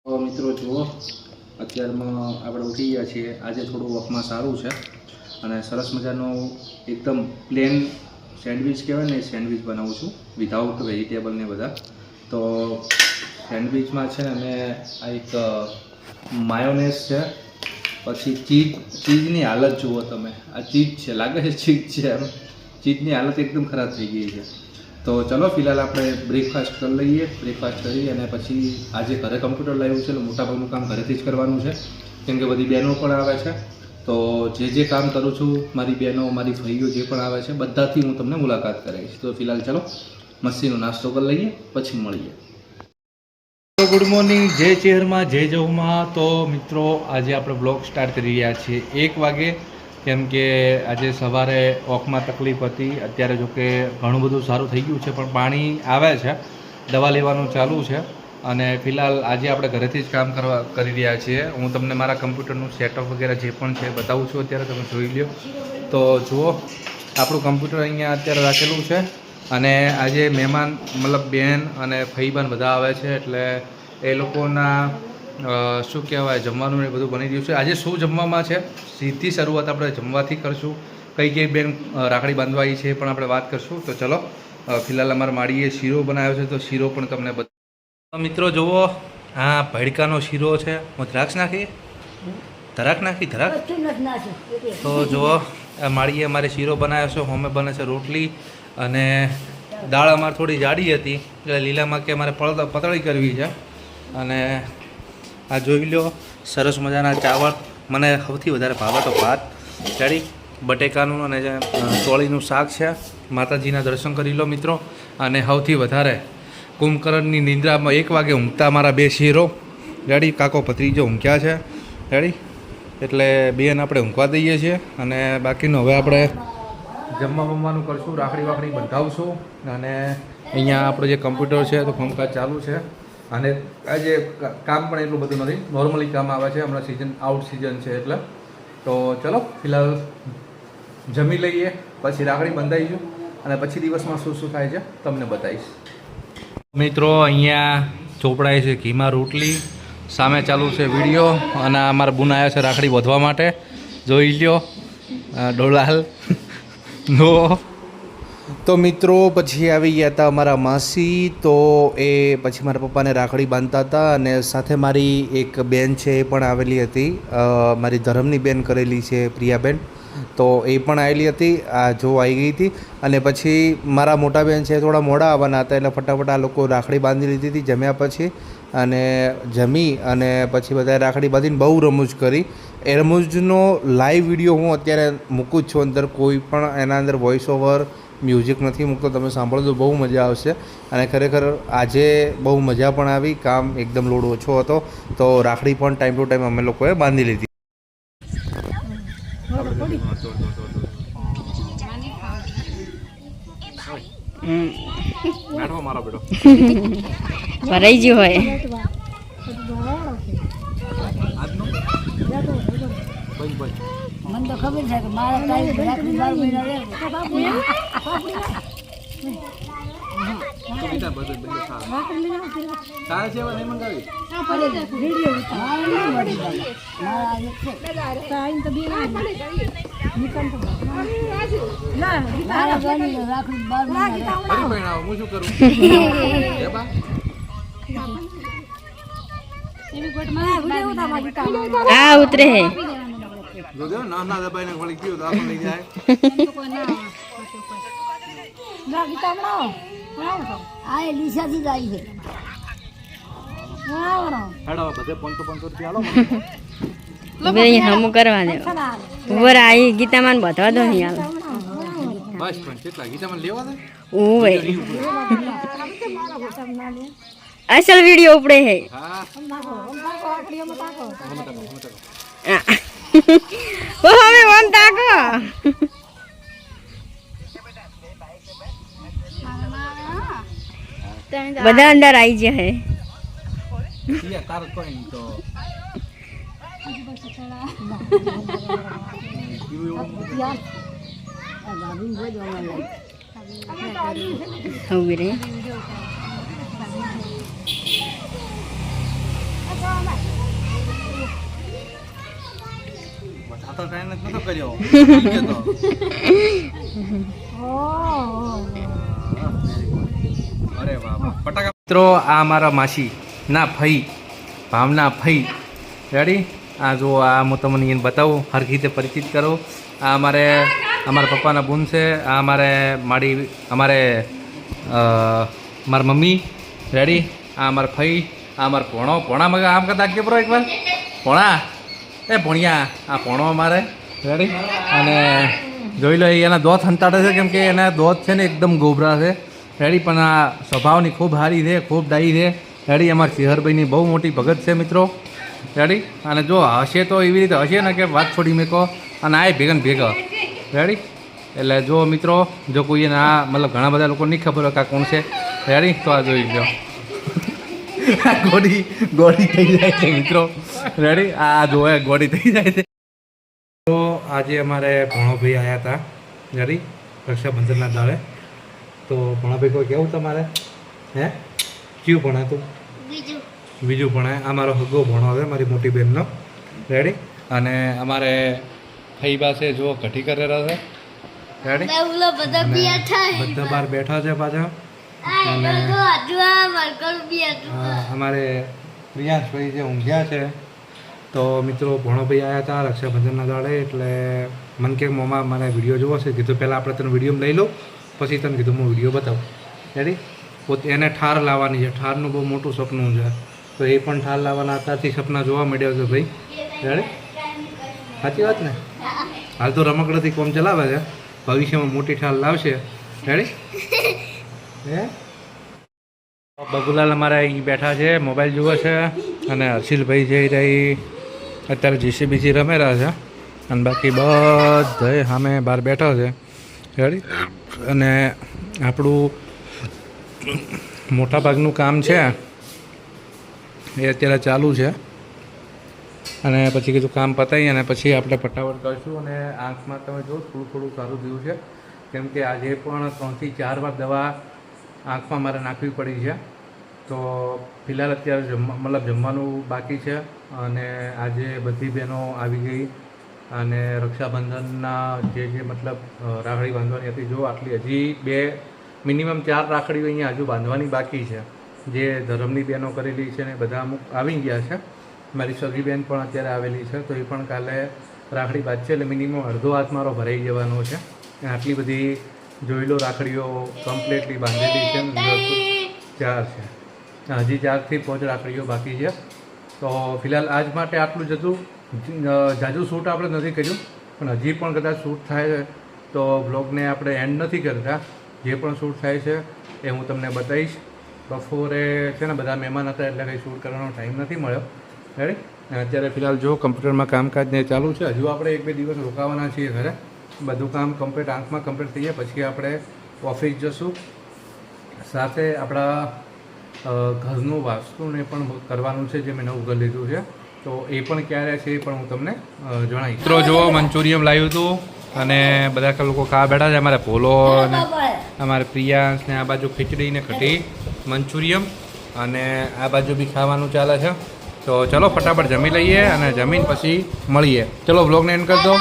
તો મિત્રો જુઓ અત્યારમાં આપણે ઉઠી ગયા છીએ। આજે થોડું વોકમાં સારું છે અને સરસ મજાનો એકદમ પ્લેન સેન્ડવિચ કહેવાય ને, સેન્ડવિચ બનાવું છું વિધાઉટ વેજીટેબલ ને બધા। તો સેન્ડવિચમાં છે ને મેં આ એક માયોનેઝ છે, પછી ચીઝની હાલત જુઓ તમે, આ ચીઝ છે, લાગે છે ચીઝ છે, એમ ચીઝની હાલત એકદમ ખરાબ થઈ ગઈ છે। તો ચલો ફિલહાલ આપણે બ્રેકફાસ્ટ કરી લઈએ। બ્રેકફાસ્ટ કરી અને પછી આજે ઘરે કમ્પ્યુટર લાવ્યું છે એટલે મોટાભાગનું કામ ઘરેથી જ કરવાનું છે, કેમ કે બધી બહેનો પણ આવે છે। તો જે કામ કરું છું, મારી બહેનો મારી ભાઈઓ જે પણ આવે છે બધાથી હું તમને મુલાકાત કરાવીશ। તો ફિલહાલ ચલો મસ્તીનો નાસ્તો કરી લઈએ, પછી મળીએ। તો ગુડ મોર્નિંગ, જય ચેહરમાં જય જવમાં। તો મિત્રો આજે આપણે બ્લોગ સ્ટાર્ટ કરી રહ્યા છીએ 1 વાગે, કેમ કે આજે સવારે વોકમાં તકલીફ હતી। અત્યારે જો કે ઘણું બધું સારું થઈ ગયું છે, પણ પાણી આવે છે, દવા લેવાનું ચાલુ છે અને ફિલહાલ આજે આપણે ઘરેથી જ કામ કરી રહ્યા છીએ। હું તમને મારા કમ્પ્યુટરનું સેટઅપ વગેરે જે પણ છે બતાવું છું, અત્યારે તમે જોઈ લો। તો જુઓ આપણું કમ્પ્યુટર અહીંયા અત્યારે રાખેલું છે અને આજે મહેમાન મતલબ બેન અને ફઈબાન બધા આવે છે, એટલે એ લોકોના શું કહેવાય જમવાનું ને બધું બની રહ્યું છે। આજે શું જમવામાં છે, સીધી શરૂઆત આપણે જમવાથી કરશું। કઈ બેન રાખડી બાંધવા આવી છે એ પણ આપણે વાત કરશું। તો ચલો ફિલહાલ અમારા માળીએ શીરો બનાવ્યો છે, તો શીરો પણ તમને મિત્રો જુઓ, હા ભડકાનો શીરો છે। હું દ્રાક્ષ નાખી ધરાક તો જુઓ માળીએ અમારે શીરો બનાવ્યો છે, હોમે બને છે રોટલી અને દાળ અમારે થોડી જાડી હતી એટલે લીલામાં કે અમારે પતળી કરવી છે। અને આ જોઈ લો સરસ મજાના ચાવલ, મને સૌથી વધારે ભાવે તો ભાત જાડી બટેકાનું અને ચોળીનું શાક છે। માતાજીના દર્શન કરી લો મિત્રો। અને સૌથી વધારે કુંભકર્ણની નિંદ્રામાં 1 વાગે ઊંઘતા મારા 2 શીરો જાડી કાકો ભત્રીજો ઊંઘ્યા છે જાડી, એટલે બેન આપણે ઊંઘવા દઈએ છીએ અને બાકીનું હવે આપણે જમવાનું કરશું, રાખડી બંધાવશું અને અહીંયા આપણું જે કમ્પ્યુટર છે તો કામકાજ ચાલુ છે અને આજે કામ પણ એટલું બધું નથી, નોર્મલી કામ આવે છે, હમણાં સિઝન આઉટ સિઝન છે એટલે। તો ચલો ફિલહાલ જમી લઈએ, પછી રાખડી બંધાઈશું અને પછી દિવસમાં શું થાય છે તમને બતાવીશ। મિત્રો અહીંયા ચોપડાય છે ઘીમાં રોટલી, સામે ચાલુ છે વિડીયો અને અમારા બુન આવ્યા છે રાખડી બાંધવા માટે, જોઈ લ્યો ડોલાલ નો। તો મિત્રો પછી આવી ગયા હતા અમારા માસી, તો એ પછી મારા પપ્પાને રાખડી બાંધતા હતા અને સાથે મારી એક બેન છે એ પણ આવેલી હતી, મારી ધર્મની બેન કરેલી છે પ્રિયાબેન, તો એ પણ આવેલી હતી, આ જો આવી ગઈ હતી। અને પછી મારા મોટા બેન છે થોડા મોડા આવવાના હતા એટલે ફટાફટ આ લોકો રાખડી બાંધી લીધી હતી જમ્યા પછી, અને જમી અને પછી બધાએ રાખડી બાંધીને બહુ રમૂજ કરી। એ રમૂજનો લાઈવ વિડીયો હું અત્યારે મૂકું જ છું અંદર, કોઈ પણ એના અંદર વોઇસ ઓવર મ્યુઝિક નથી મૂકતો, તમે સાંભળો તો બહુ મજા આવશે। અને ખરેખર આજે બહુ મજા પણ આવી, કામ એકદમ લોડ ઓછો હતો, તો રાખડી પણ ટાઈમ ટુ ટાઈમ અમે લોકોએ બાંધી લીધી। ભરાઈ ગયું હોય મને તો ખબર છે કે મારા ટાઈમ રાખડી 12 મહિના રહે આ ઉતરે હે નાના દબાઈને વળી ગયો તો આપણે લઈ જાય ના ગીતા બનાવો આ લીસાથી જ આવી છે હેડો બધે 500 રૂપિયા હાલો હવે હમું કરવા દે ઉપર આવી ગીતામાન બતાવા દો અહીં હાલ બસ પણ કેટલા ગીતામાન લેવા દે ઓવે અસલ વિડિયો ઉપડે હે હા ઓ હવે ઓન તાકો બધા અંદર આવી જાય હે તાર કોઈ તો હવે રે તો ટ્રાય નતો કર્યો અરે વાહ વાહ ફટાકા મિત્રો આ અમારા માસી ના ફઈ ભાવના ફઈ રેડી આ જો આ હું તમને એને બતાવું હરખી રીતે પરિચિત કરું આ અમારા પપ્પાના બૂન છે આ અમારા મમ્મી રેડી આ અમારા ફઈ આ અમારો ભોણા મગા આમ કરતા કે બરો એકવાર ભોણા એ ભોણિયા આ ભોણો અમારે રેડી અને જોઈ લો એના દોત હંતાડે છે કેમ કે એના દોત છે ને એકદમ ગોબરા છે રેડી પણ આ સ્વભાવની ખૂબ સારી છે ખૂબ ડાઈ છે રેડી અમારી સિહરભાઈની બહુ મોટી ભગત છે મિત્રો રેડી અને જો હશે તો એવી રીતે હશે ને કે વાત છોડી મેકો અને આ ભેગા રેડી એટલે જો મિત્રો જો કોઈ એને આ મતલબ ઘણા બધા લોકો નહીં ખબર હોય કે આ કોણ છે રેડી તો આ જોઈ લો ગોળી થઈ જાય છે મિત્રો રેડી આ જો ગોળી થઈ જાય છે તો આજે અમારે ભણોભાઈ આવ્યા હતા રેડી રક્ષાબંધનના દાડે તો ભણાભાઈ કોઈ કેવું તમારે હે કયું ભણાતું બીજું ભણાય આ મારો હગો ભણો આવે મારી મોટી બહેનનો રેડી અને અમારે ફઈ પાસે જો ઘટી કરેલા છે રેડી બધા બહાર બેઠા છે પાછા અને અમારે પ્રિયાંશભાઈ જે ઊંઘ્યા છે તો મિત્રો ભણોભાઈ આવ્યા હતા રક્ષાબંધનના દાડે એટલે મને કે મોમાં મારે વિડીયો જોવો છે કીધું પહેલાં આપણે તને વિડીયો લઈ લઉં પછી તને કીધું હું વિડીયો બતાવું રેડી પોતે એને ઠાર લાવવાની છે ઠારનું બહુ મોટું સપનું છે તો એ પણ ઠાર લાવવાના અત્યારથી સપના જોવા મળ્યા છે ભાઈ રેડી સાચી વાત ને હાલ તો રમકડાથી કોમ ચલાવે છે ભવિષ્યમાં મોટી ઠાર લાવશે રેડી હે બગુલાલ અમારા અહીં બેઠા છે મોબાઈલ જુએ છે અને હર્ષિલભાઈ જઈ રહી અત્યારે જીસીબીસી રમે રહ્યા છે અને બાકી બધા સામે બહાર બેઠા છે રેડી અને આપણું મોટાભાગનું કામ છે એ અત્યારે ચાલુ છે અને પછી કીધું કામ પતાવી અને પછી આપણે ફટાફટ કરીશું અને આંખમાં તમે જો થોડું સારું થયું છે કેમ કે આજે પણ 3 થી 4 વાર દવા આંખમાં મારે નાખવી પડી છે તો ફિલહાલ અત્યારે જમવાનું બાકી છે અને આજે બધી બહેનો આવી ગઈ અને રક્ષાબંધનના જે મતલબ રાખડી બાંધવાની હતી જો આટલી હજી મિનિમમ 4 રાખડીઓ અહીંયા હજુ બાંધવાની બાકી છે જે ધર્મની બહેનો કરેલી છે ને બધા અમુક આવી ગયા છે મારી સગી બહેન પણ અત્યારે આવેલી છે તો એ પણ કાલે રાખડી બાંધશે એટલે મિનિમમ અડધો હાથ મારો ભરાઈ જવાનો છે આટલી બધી જોઈ લો રાખડીઓ કમ્પ્લીટલી બાંધેલી છે 4 છે હજી 4 થી 5 રાખડીઓ બાકી છે તો ફિલહાલ આજ માટે આટલું જ હતું જાજુ શૂટ આપણે નથી કર્યું પણ હજી પણ કદાચ શૂટ થાય તો બ્લોગને આપણે એન્ડ નથી કરતા જે પણ શૂટ થાય છે એ હું તમને બતાવીશ બપોરે છે ને બધા મહેમાન હતા એટલે કંઈ શૂટ કરવાનો ટાઈમ નથી મળ્યો રેડી અત્યારે ફિલહાલ જો કમ્પ્યુટરમાં કામકાજ ને ચાલુ છે હજુ આપણે 1-2 દિવસ રોકાવાના છીએ ઘરે બધું કામ કમ્પ્લીટ આંખમાં કમ્પ્લીટ થઈ જાય પછી આપણે ઓફિસ જશું સાથે આપણા ઘરનું વાસ્તુને પણ કરવાનું છે જે મેં નવું ઘર લીધું છે તો એ પણ ક્યારે છે એ પણ હું તમને જણાવીશ મિત્રો જુઓ મંચુરિયમ લાવ્યું હતું અને બધા લોકો ખાવા બેઠા છે અમારે ભોલો અને અમારે પ્રિયાંશ ને આ બાજુ ખીચડી ને કઢી મંચુરિયમ અને આ બાજુ બી ખાવાનું ચાલે છે તો ચલો ફટાફટ જમી લઈએ અને જમીન પછી મળીએ ચલો વ્લોગને એન્ડ કરી દો